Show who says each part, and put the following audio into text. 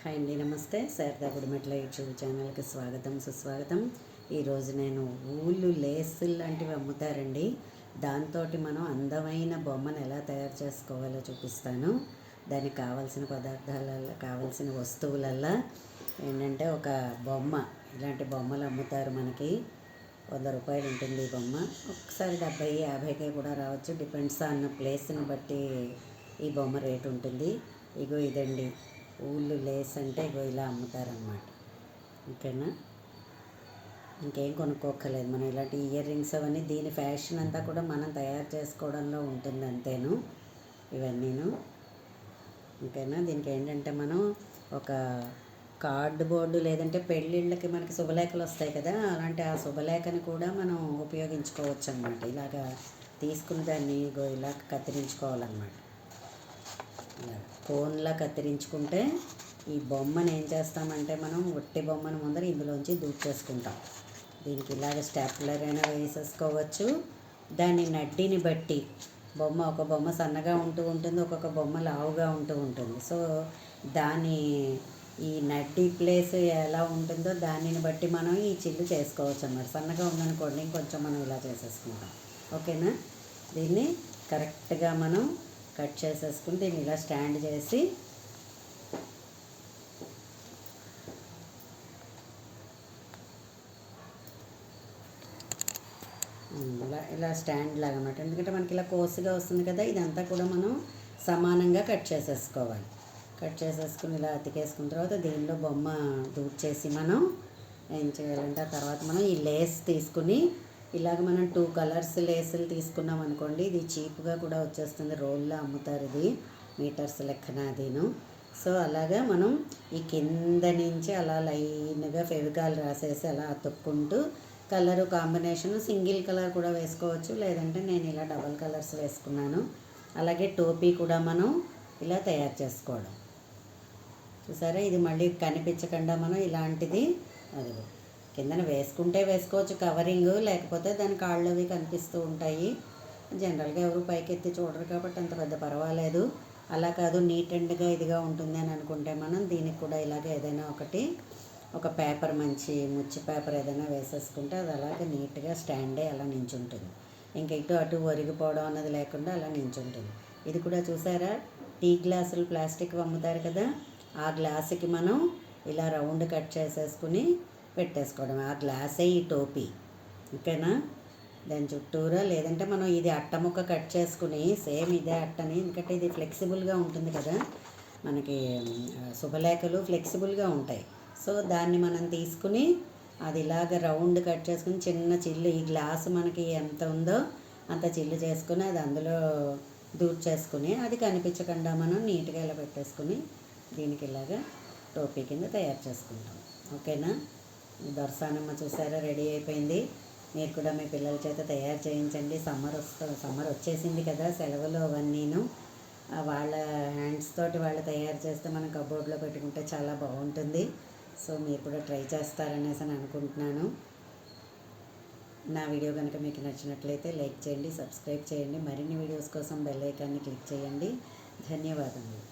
Speaker 1: Hi అండి, నమస్తే. Sharada Gudimetla YouTube ఛానల్కి స్వాగతం, సుస్వాగతం. ఈరోజు నేను ఊళ్ళు లేసులు లాంటివి అమ్ముతారండి. దాంతో మనం అందమైన బొమ్మను ఎలా తయారు చేసుకోవాలో చూపిస్తాను. దానికి కావాల్సిన పదార్థాలలో కావాల్సిన వస్తువులల్లో ఏంటంటే ఒక బొమ్మ, ఇలాంటి బొమ్మలు అమ్ముతారు. మనకి 100 రూపాయలు ఉంటుంది ఈ బొమ్మ. ఒకసారి 70, 50కే కూడా రావచ్చు. డిపెండ్స్ ఆన్ ప్లేస్ని బట్టి ఈ బొమ్మ రేటు ఉంటుంది. ఇగో ఇదండి ఊళ్ళు లేస్ అంటే ఇగో ఇలా అమ్ముతారనమాట. ఓకేనా, ఇంకేం కొనుక్కోక్కర్లేదు. మనం ఇలాంటి ఇయర్ రింగ్స్ అవన్నీ దీని ఫ్యాషన్ అంతా కూడా మనం తయారు చేసుకోవడంలో ఉంటుంది అంతేను, ఇవన్నీను. ఓకేనా, దీనికి ఏంటంటే మనం ఒక కార్డు బోర్డు లేదంటే పెళ్ళిళ్ళకి మనకి శుభలేఖలు వస్తాయి కదా, అలాంటి ఆ శుభలేఖని కూడా మనం ఉపయోగించుకోవచ్చు అనమాట. ఇలాగా తీసుకుని దాన్ని ఇలా కత్తిరించుకోవాలన్నమాట. ఇలా కోన్లా కత్తిరించుకుంటే ఈ బొమ్మను ఏం చేస్తామంటే మనం ఒట్టి బొమ్మను ముందర ఇందులోంచి దూర్చేసుకుంటాం. దీనికి ఇలాగ స్టాప్లర్ అయినా వేసేసుకోవచ్చు. దాని నడ్డిని బట్టి ఒక బొమ్మ సన్నగా ఉంటూ ఉంటుంది, ఒక్కొక్క బొమ్మ లావుగా ఉంటూ ఉంటుంది. సో దాని ఈ నడ్డి ప్లేస్ ఎలా ఉంటుందో దానిని బట్టి మనం ఈ చిల్లు చేసుకోవచ్చు అన్నమాట. సన్నగా ఉందనుకోండి ఇంకొంచెం మనం ఇలా చేసేసుకుంటాం. ఓకేనా, దీన్ని కరెక్ట్గా మనం కట్ చేసేసుకుని దీన్ని ఇలా స్టాండ్ చేసి ఇలా స్టాండ్ లాగా అన్నమాట. ఎందుకంటే మనకి ఇలా కోసుగా వస్తుంది కదా, ఇదంతా కూడా మనం సమానంగా కట్ చేసేసుకోవాలి. కట్ చేసేసుకుని ఇలా అతికేసుకున్న తర్వాత దీనిలో బొమ్మ దూర్చేసి మనం ఏం చేయాలంటే ఆ తర్వాత మనం ఈ లేస్ తీసుకుని ఇలాగ మనం 2 కలర్స్ లేసులు తీసుకున్నాం అనుకోండి, ఇది చీప్గా కూడా వచ్చేస్తుంది. రోల్లో అమ్ముతారు, ఇది మీటర్స్ లెక్కన అదిను. సో అలాగా మనం ఈ కింద నుంచి అలా లైన్గా ఫెవికాల్ రాసేసి అలా అతుక్కుంటూ కలరు కాంబినేషన్ సింగిల్ కలర్ కూడా వేసుకోవచ్చు, లేదంటే నేను ఇలా డబల్ కలర్స్ వేసుకున్నాను. అలాగే టోపీ కూడా మనం ఇలా తయారు చేసుకోవడం చూసారా. ఇది మళ్ళీ కనిపించకుండా మనం ఇలాంటిది అదిగో కిందన వేసుకుంటే వేసుకోవచ్చు కవరింగ్, లేకపోతే దాని కాళ్ళు అవి కనిపిస్తూ ఉంటాయి. జనరల్గా ఎవరు పైకెత్తి చూడరు కాబట్టి అంత పెద్ద పర్వాలేదు. అలా కాదు నీట్ అండ్గా ఇదిగా ఉంటుంది అని అనుకుంటే మనం దీనికి కూడా ఇలాగ ఏదైనా ఒక పేపర్, మంచి ముచ్చి పేపర్ ఏదైనా వేసేసుకుంటే అది అలాగే నీట్గా స్టాండే అలా నించుంటుంది. ఇంక ఇటు అటు ఒరిగిపోవడం అన్నది లేకుండా అలా నించుంటుంది. ఇది కూడా చూసారా, టీ గ్లాసులు ప్లాస్టిక్ అమ్ముతారు కదా, ఆ గ్లాసుకి మనం ఇలా రౌండ్ కట్ చేసేసుకుని పెట్టేసుకోవడం. ఆ గ్లాసే ఈ టోపీ. ఓకేనా, దాని చుట్టూరా లేదంటే మనం ఇది అట్ట ముక్క కట్ చేసుకుని సేమ్ ఇదే అట్టని, ఎందుకంటే ఇది ఫ్లెక్సిబుల్గా ఉంటుంది కదా, మనకి శుభలేఖలు ఫ్లెక్సిబుల్గా ఉంటాయి. సో దాన్ని మనం తీసుకుని అది ఇలాగ రౌండ్ కట్ చేసుకుని చిన్న చిల్లు, ఈ గ్లాసు మనకి ఎంత ఉందో అంత చిల్లు చేసుకుని అది అందులో దూర్చేసుకుని అది కనిపించకుండా మనం నీట్గా ఇలా పెట్టేసుకుని దీనికి ఇలాగా టోపీ కింద తయారు చేసుకుంటాం. ఓకేనా, దర్శనమ్మ చూసారా రెడీ అయిపోయింది. మీరు కూడా మీ పిల్లల చేత తయారు చేయించండి. సమ్మర్ వచ్చేసింది కదా, సెలవులు అవన్నీను వాళ్ళ హ్యాండ్స్ తోటి వాళ్ళు తయారు చేస్తే మనం కబోర్డ్లో పెట్టుకుంటే చాలా బాగుంటుంది. సో మీరు కూడా ట్రై చేస్తారనేసి అని అనుకుంటున్నాను. నా వీడియో కనుక మీకు నచ్చినట్లయితే లైక్ చేయండి, సబ్స్క్రైబ్ చేయండి. మరిన్ని వీడియోస్ కోసం బెల్ ఐకాన్ని క్లిక్ చేయండి. ధన్యవాదములు.